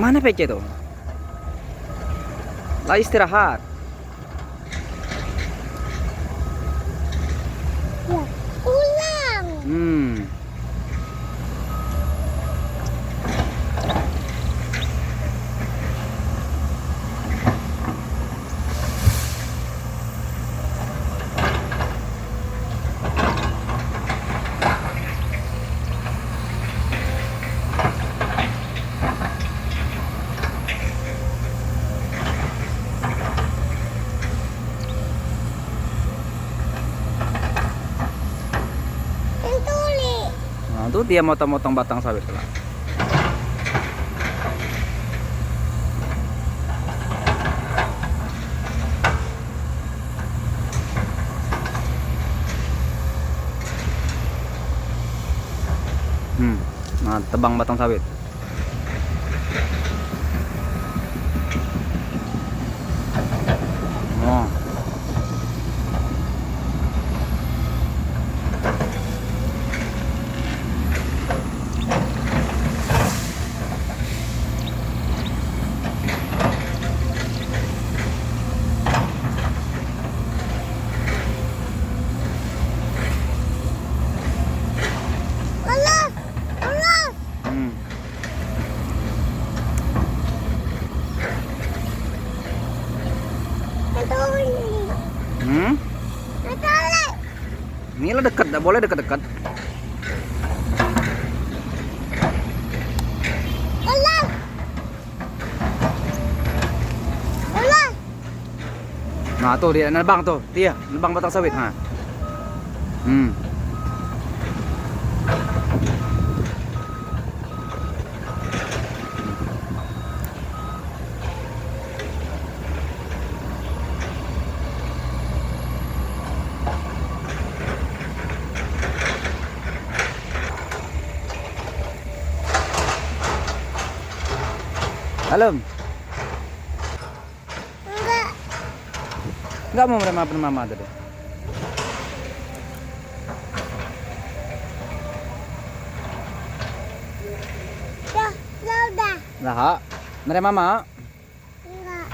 Mana PC tuh? Lah istirahat. Ya, pulang. Tuli. Nah, tuh dia motong-motong batang sawit lah. Nah, tebang batang sawit. Oh. Allah, Allah. Tuli. Tuli. Inilah dekat, tidak boleh dekat-dekat. Allah. Allah. Nah, tuh dia nebang tuh, dia nebang batang sawit. Nah. Dalam. Enggak. Enggak mau menerima mama tadi. Ya, ya udah. Lah, menerima mama. Enggak.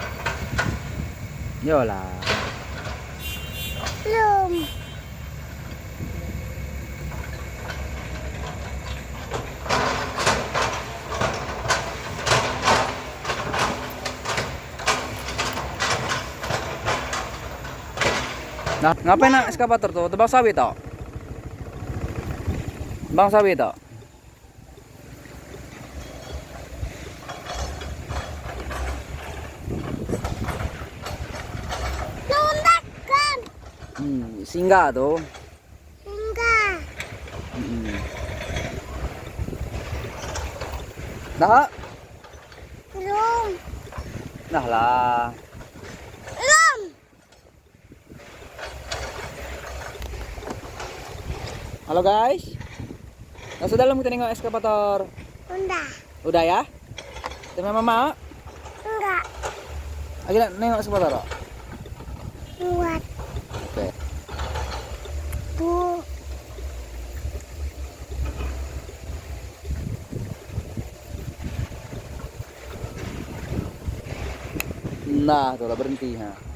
Yolah. Belum. Nah, ngapain nak eskavator tuh? Tebang sawit toh? Bang sawit toh? Lontakan. Singgah tuh. Enggak. Nah, Belum. nah lah. Belum. Halo guys. Masuk dalam kita nengok eskavator. Udah. Udah ya? Temen mama. Enggak. Lagi nengok eskavator. Toh? Buat. Oke. Bu. Nah, tuh lah berhenti. Ha.